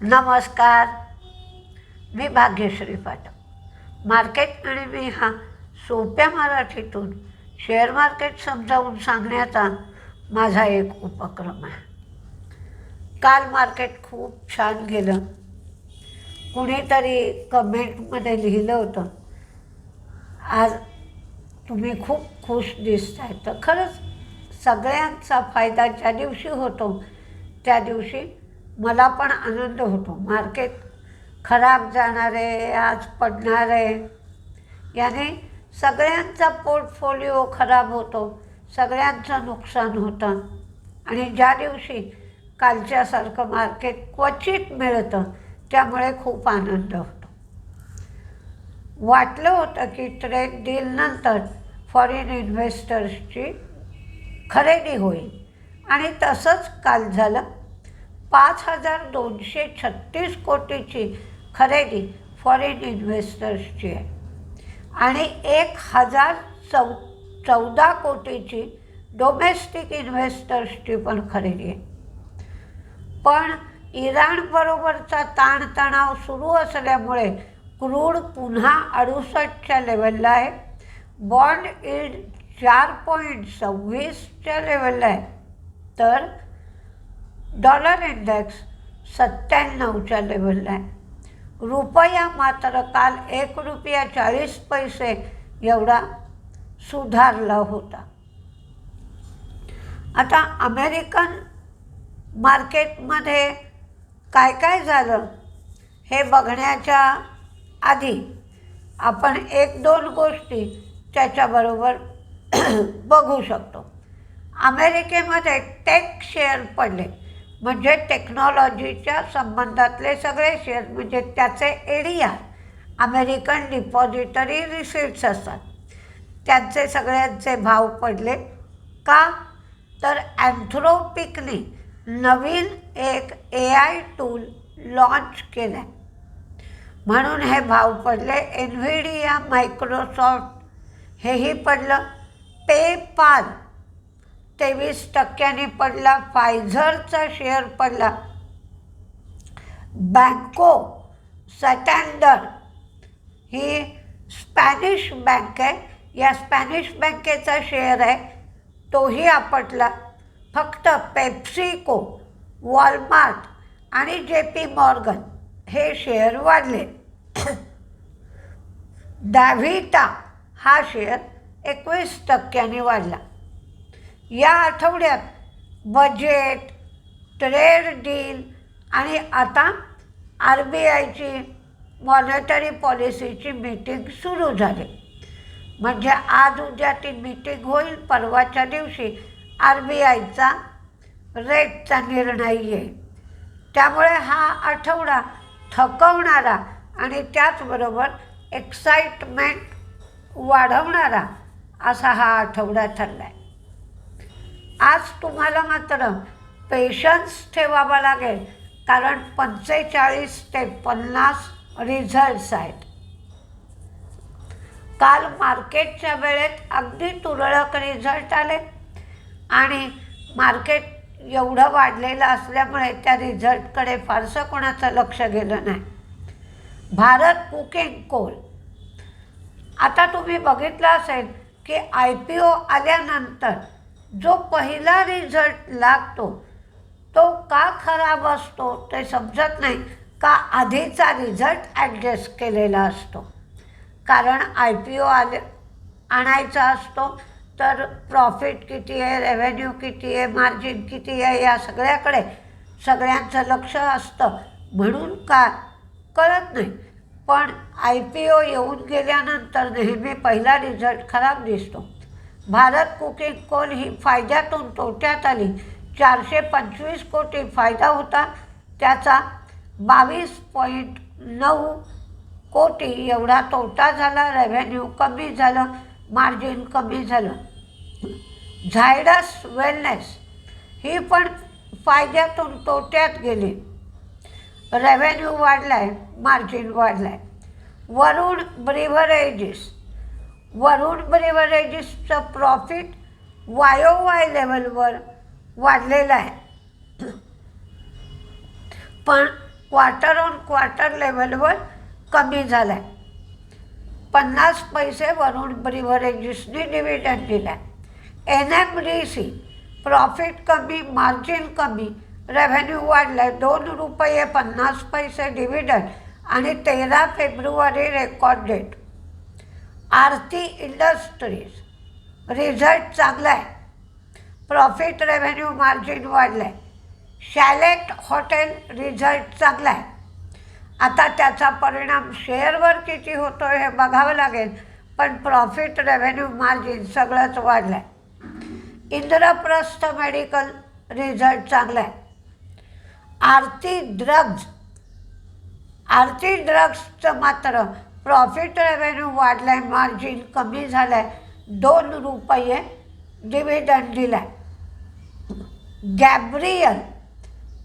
नमस्कार. मी भाग्यश्री पाठक. मार्केट आणि मी हा सोप्या मराठीतून शेअर मार्केट समजावून सांगण्याचा माझा एक उपक्रम आहे. काल मार्केट खूप छान गेलं. कुणीतरी कमेंटमध्ये लिहिलं होतं, आज तुम्ही खूप खुश दिसताय. तर खरंच सगळ्यांचा फायदा ज्या दिवशी होतो त्या दिवशी मला पण आनंद होतो. मार्केट खराब जाणार आहे, आज पडणार आहे, याने सगळ्यांचा पोर्टफोलिओ खराब होतो, सगळ्यांचं नुकसान होतं. आणि ज्या दिवशी कालच्यासारखं मार्केट क्वचित मिळतं त्यामुळे खूप आनंद होतो. वाटलं होतं की ट्रेड डीलनंतर फॉरेन इन्व्हेस्टर्सची खरेदी होईल आणि तसंच काल झालं. 5,236 कोटीची खरेदी फॉरेन इन्व्हेस्टर्सची आहे आणि 1,014 कोटीची डोमेस्टिक इन्व्हेस्टर्सची पण खरेदी आहे. पण इराणबरोबरचा ताणतणाव सुरू असल्यामुळे क्रूड पुन्हा 68च्या लेवलला आहे. बॉन्ड यील्ड 4.26च्या लेवलला आहे, तर डॉलर इंडेक्स 97च्या लेवलला आहे. रुपया मात्र काल ₹1.40 एवढा सुधारला होता. आता अमेरिकन मार्केटमध्ये काय काय झालं हे बघण्याच्या आधी आपण 1-2 गोष्टी त्याच्याबरोबर बघू शकतो. अमेरिकेमध्ये टेक शेअर पडले, म्हणजे टेक्नॉलॉजीच्या संबंधातले सगळे शेअर, म्हणजे त्याचे ADR अमेरिकन डिपॉझिटरी रिसिट्स असतात, त्यांचे सगळ्यांचे भाव पडले. का? तर अँथ्रोपिकने नवीन एक AI टूल लॉन्च केलं आहे म्हणून हे भाव पडले. एनव्हिडिया, मायक्रोसॉफ्ट हेही पडलं. पेपाल 23% पडला. फायझरचा शेअर पडला. बँको सॅटँडर ही स्पॅनिश बँक आहे, या स्पॅनिश बँकेचा शेअर आहे, तोही आपटला. फक्त पेप्सिको, वॉलमार्ट आणि JP मॉर्गन हे शेअर वाढले. डॅव्हिटा हा शेअर 21% वाढला. या आठवड्यात बजेट, ट्रेड डील आणि आता RBIची मॉनिटरी पॉलिसीची मीटिंग सुरू झाली. म्हणजे आज उद्या ती मीटिंग होईल. परवाच्या दिवशी RBIचा रेटचा निर्णय येईल. त्यामुळे हा आठवडा थकवणारा आणि त्याचबरोबर एक्साइटमेंट वाढवणारा असा हा आठवडा ठरला आहे. आज तुम्हाला मात्र पेशन्स ठेवावा लागेल, कारण 45 ते 50 रिझल्ट्स आहेत. काल मार्केटच्या वेळेत अगदी तुरळक रिझल्ट आले आणि मार्केट एवढं वाढलेलं असल्यामुळे त्या रिझल्टकडे फारसं कोणाचं लक्ष गेलं नाही. भारत कुकिंग कोल, आता तुम्ही बघितलं असेल की IPO आल्यानंतर जो पहिला रिझल्ट लागतो तो का खराब असतो ते समजत नाही. का आधीचा रिझल्ट ॲडजस्ट केलेला असतो. कारण IPO आणायचा असतो तर प्रॉफिट किती आहे, रेव्हेन्यू किती आहे, मार्जिन किती आहे, या सगळ्याकडे सगळ्यांचं लक्ष असतं, म्हणून का कळत नाही. पण IPO येऊन गेल्यानंतर नेहमी पहिला रिझल्ट खराब दिसतो. भारत कुकिंग कोल ही फायद्यातून तोट्यात आली. 425 कोटी फायदा होता, त्याचा 22.9 कोटी एवढा तोटा झाला. रेव्हेन्यू कमी झालं, मार्जिन कमी झालं. झायडस वेलनेस ही पण फायद्यातून तोट्यात गेली. रेव्हेन्यू वाढला आहे, मार्जिन वाढलं आहे. वरुण ब्रिव्हरेजेसचं प्रॉफिट YOY लेवलवर वाढलेलं आहे, पण क्वार्टर ऑन क्वार्टर लेवलवर कमी झाला आहे. 50 पैसे वरून ब्रिव्हरेजेसनी डिव्हिडंड दिला आहे. NMDC प्रॉफिट कमी, मार्जिन कमी, रेव्हेन्यू वाढला आहे. 2 रुपये 50 पैसे डिव्हिडंड आणि 13 फेब्रुवारी रेकॉर्ड डेट. आरती इंडस्ट्रीज रिझल्ट चांगला आहे. प्रॉफिट, रेव्हेन्यू, मार्जिन वाढलं आहे. शॅलेट हॉटेल रिझल्ट चांगला आहे. आता त्याचा परिणाम शेअरवर किती होतो हे बघावं लागेल, पण प्रॉफिट, रेव्हेन्यू, मार्जिन सगळंच वाढलं आहे. इंद्रप्रस्थ मेडिकल रिझल्ट चांगला आहे. आरती ड्रग्सचं मात्र प्रॉफिट, रेव्हेन्यू वाढलं आहे, मार्जिन कमी झालं आहे. 2 रुपये डिव्हिडंड दिला आहे. गॅब्रियल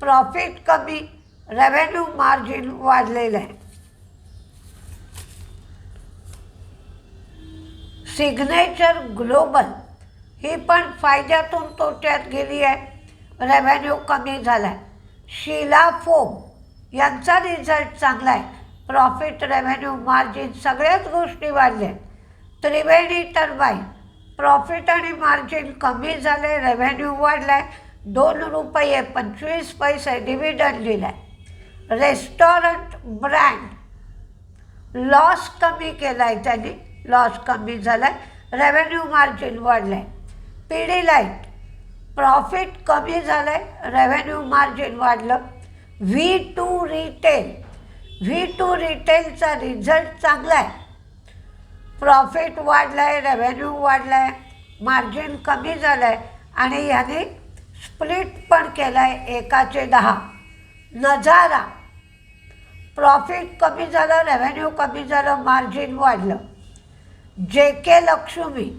प्रॉफिट कमी, रेव्हेन्यू, मार्जिन वाढलेलं आहे. सिग्नेचर ग्लोबल ही पण फायद्यातून तोट्यात गेली आहे, रेव्हेन्यू कमी झाला आहे. शीला फोम यांचा रिझल्ट चांगला आहे. प्रॉफिट, रेव्हेन्यू, मार्जिन सगळ्याच गोष्टी वाढल्या. त्रिवेणी टर्बाईन प्रॉफिट आणि मार्जिन कमी झाले, रेव्हेन्यू वाढला आहे. 2 रुपये 25 पैसे डिव्हिडंड दिला आहे. रेस्टॉरंट ब्रँड लॉस कमी केला आहे, त्यांनी लॉस कमी झाला आहे, रेव्हेन्यू, मार्जिन वाढलं आहे. पिढीलाईट प्रॉफिट कमी झालं आहे, रेव्हेन्यू, मार्जिन वाढलं. V2 रिटेलचा रिझल्ट चांगला आहे. प्रॉफिट वाढला आहे, रेव्हेन्यू वाढला आहे, मार्जिन कमी झालं आहे आणि ह्याने स्प्लिट पण केला आहे 1/10. नजारा प्रॉफिट कमी झालं, रेव्हेन्यू कमी झालं, मार्जिन वाढलं. JK लक्ष्मी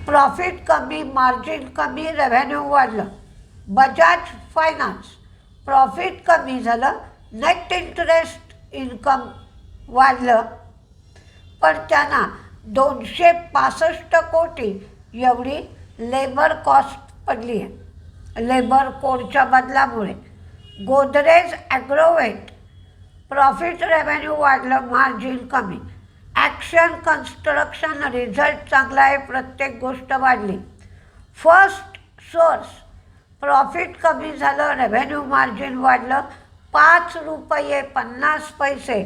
प्रॉफिट कमी, मार्जिन कमी, रेव्हेन्यू वाढलं. बजाज फायनान्स प्रॉफिट कमी झालं, नेट इंटरेस्ट इन्कम वाढलं, पण त्यांना 265 कोटी एवढी लेबर कॉस्ट पडली आहे लेबर कोडच्या बदलामुळे. गोदरेज ॲग्रोवेट प्रॉफिट, रेव्हेन्यू वाढलं, मार्जिन कमी. ॲक्शन कन्स्ट्रक्शन रिझल्ट चांगला आहे, प्रत्येक गोष्ट वाढली. फर्स्ट सोर्स प्रॉफिट कमी झालं, रेव्हेन्यू, मार्जिन वाढलं. 5 रुपये 50 पैसे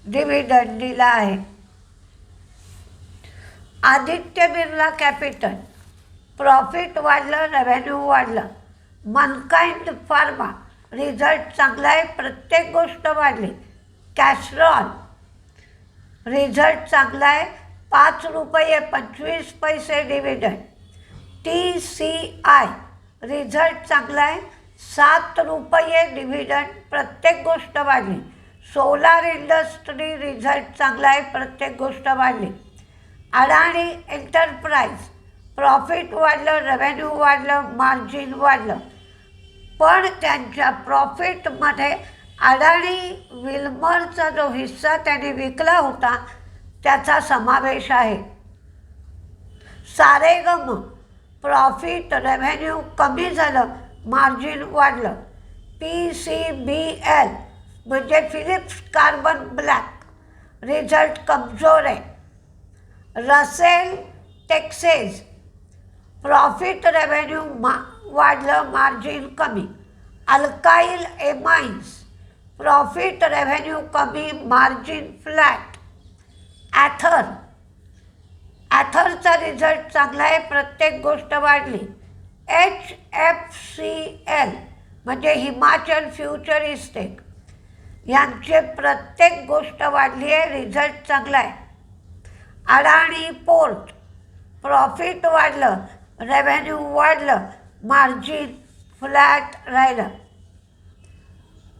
डिव्हिडंड दिला आहे. आदित्य बिर्ला कॅपिटल प्रॉफिट वाढलं, रेव्हेन्यू वाढलं. मनकाइंड फार्मा रिझल्ट चांगला आहे, प्रत्येक गोष्ट वाढली. कॅस्ट्रॉल रिझल्ट चांगला आहे, 5 रुपये 25 पैसे डिव्हिडंड. TCI रिझल्ट चांगला आहे, 7 रुपये डिव्हिडंड, प्रत्येक गोष्ट वाढली. सोलार इंडस्ट्री रिझल्ट चांगला आहे, प्रत्येक गोष्ट वाढली. अडाणी एंटरप्राइज प्रॉफिट वाढलं, रेव्हेन्यू वाढलं, मार्जिन वाढलं, पण त्यांच्या प्रॉफिटमध्ये अडाणी विल्मरचा जो हिस्सा त्यांनी विकला होता त्याचा समावेश आहे. सारेगम प्रॉफिट, रेव्हेन्यू कमी झालं, मार्जिन वाढलं. PCBL म्हणजे फिलिप्स कार्बन ब्लॅक रिझल्ट कमजोर आहे. रसेल टेक्सेस प्रॉफिट, रेव्हेन्यू वाढलं, मार्जिन कमी. अल्काइल एमाइन्स प्रॉफिट, रेव्हेन्यू कमी, मार्जिन फ्लॅट. ॲथरचा रिझल्ट चांगला आहे, प्रत्येक गोष्ट वाढली. HFCL म्हणजे हिमाचल फ्युचर इस्टेट यांचे प्रत्येक गोष्ट वाढली आहे, रिझल्ट चांगला आहे. अडाणी पोर्ट प्रॉफिट वाढलं, रेव्हेन्यू वाढलं, मार्जिन फ्लॅट राहिलं.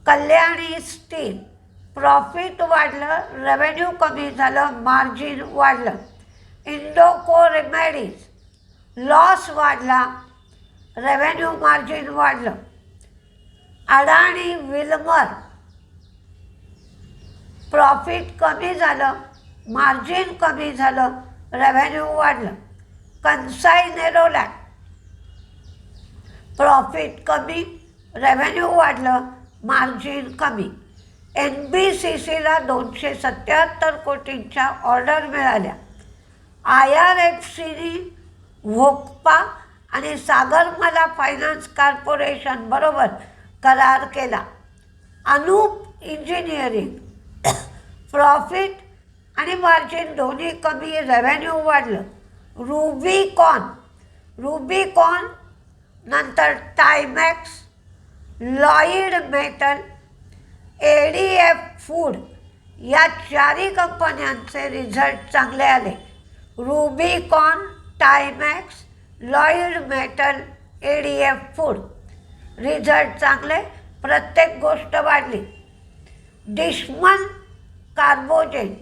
कल्याणी स्टील प्रॉफिट वाढलं, रेव्हेन्यू कमी झालं, मार्जिन वाढलं. इंडोको रेमेडीज लॉस वाढला, रेव्हेन्यू, मार्जिन वाढलं. अडाणी विल्मर प्रॉफिट कमी झालं, मार्जिन कमी झालं, रेव्हेन्यू वाढलं. कन्साई नेरोलॅक प्रॉफिट कमी, रेव्हेन्यू वाढलं, मार्जिन कमी. NBCCला 277 कोटींच्या ऑर्डर मिळाल्या. IRFCनी व्होक्पा आणि सागरमाला फायनान्स कॉर्पोरेशन बरोबर करार केला. अनूप इंजिनिअरिंग प्रॉफिट आणि मार्जिन दोन्ही कमी, रेव्हेन्यू वाढलं. रुबिकॉन नंतर Timex, Lloyd metal, ADF food या चारही कंपन्यांचे रिझल्ट चांगले आले. Rubicon, Timex, Lloyd metal, ADF food result चांगले, प्रत्येक गोष्ट वाढली. डिशमन कार्बोजेन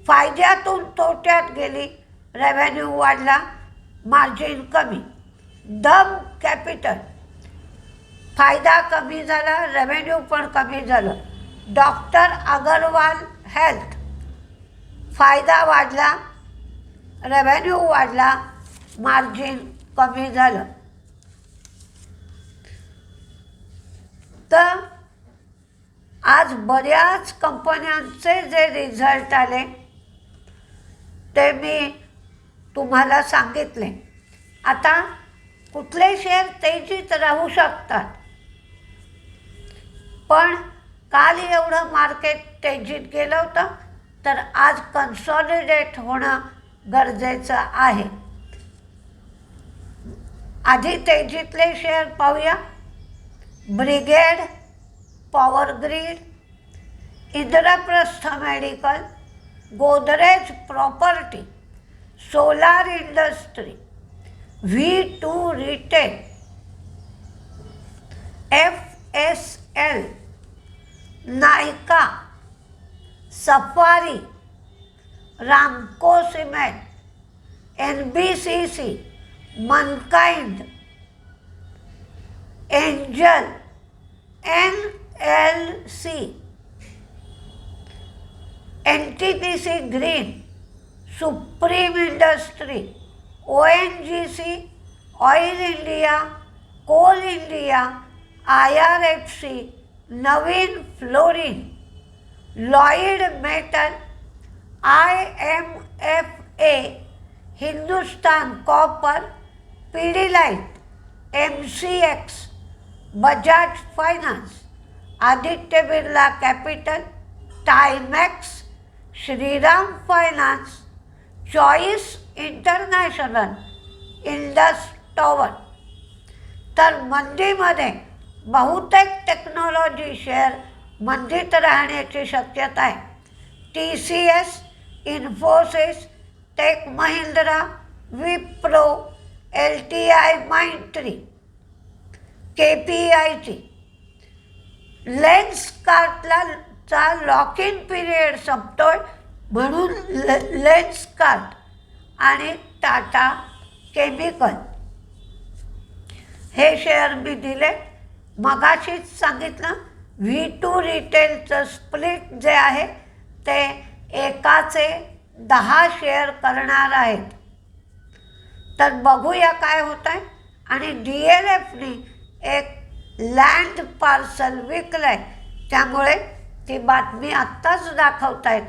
फायद्यातून तोट्यात गेली, रेव्हेन्यू वाढला, मार्जिन कमी. दम कॅपिटल फायदा कमी झाला, रेव्हेन्यू पण कमी झालं. डॉक्टर अगरवाल हेल्थ फायदा वाढला, रेव्हेन्यू वाढला, मार्जिन कमी झालं. तर आज बऱ्याच कंपन्यांचे जे रिझल्ट आले ते मी तुम्हाला सांगितले. आता कुठले शेअर तेजीत राहू शकतात, पण काल एवढं मार्केट तेजीत गेलं होतं, तर आज कन्सॉलिडेट होणं गरजेचं आहे. आधी तेजीतले शेअर पाहूया. Brigade, power grid, Indraprastha medical, Godrej property, solar industry, V2 retail, FSL, Nykaa, Safari, Ramco cement, NBCC, Mankind, Angel, NLC, NTPC green, supreme industry, ONGC, oil India, coal India, IRFC, Navin fluorine, Lloyd metal, IMFA, Hindustan copper, Pidilite, MCX, Bajaj finance, Aditya Birla capital, Timex, Shriram finance, choice international, Indus tower. तर मंदीमध्ये बहुतेक technology share मंदीत राहण्याची शक्यता आहे. TCS, Infosys, tech Mahindra, Wipro, LTI Mindtree, KPIT. लेन्सकार्टचा lock in period संपतोय म्हणून लेन्सकार्ट आणि टाटा केमिकल हे शेअर मी दिले. मगाशीच सांगितलं V2 रिटेलचं स्प्लिट जे आहे ते एकाचे 10 शेअर करणार आहेत. तर बघूया काय होत आहे. आणि DLFनी एक लँड पार्सल विकलं आहे, त्यामुळे ती बातमी आत्ताच दाखवत आहेत.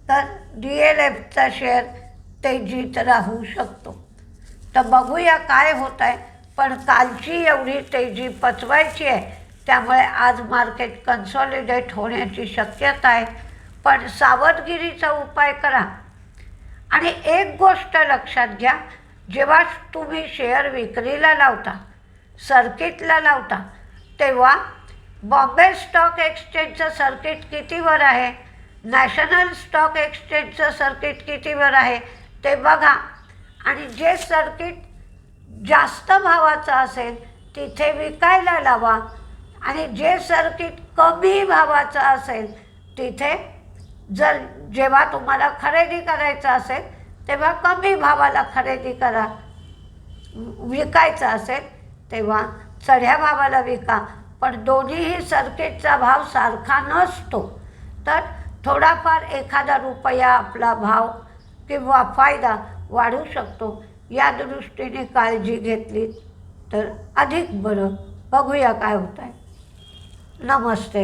तर DLFचा शेअर तेजीत राहू शकतो. तर बघूया काय होत आहे. पण कालची एवढी तेजी पचवायची आहे, त्यामुळे आज मार्केट कन्सॉलिडेट होण्याची शक्यता आहे. पण सावधगिरीचा उपाय करा. आणि एक गोष्ट लक्षात घ्या, जेव्हा तुम्ही शेअर विक्रीला लावता, सर्किटला लावता, तेव्हा बॉम्बे स्टॉक एक्सचेंजचं सर्किट कितीवर आहे, नॅशनल स्टॉक एक्सचेंजचं सर्किट कितीवर आहे ते बघा. आणि जे सर्किट जास्त भावाचं असेल तिथे विकायला लावा, आणि जे सर्किट कमी भावाचं असेल तिथे जेव्हा तुम्हाला खरेदी करायचं असेल तेव्हा कमी भावाला खरेदी करा, विकायचं असेल तेव्हा चढ्या भावाला विका. पण दोन्हीही सर्किटचा भाव सारखा नसतो, तर थोडाफार एखादा रुपया आपला भाव किंवा फायदा वाढू शकतो. या दृष्टीने काळजी घेतली तर अधिक बरं. बघूया काय होत आहे. नमस्ते.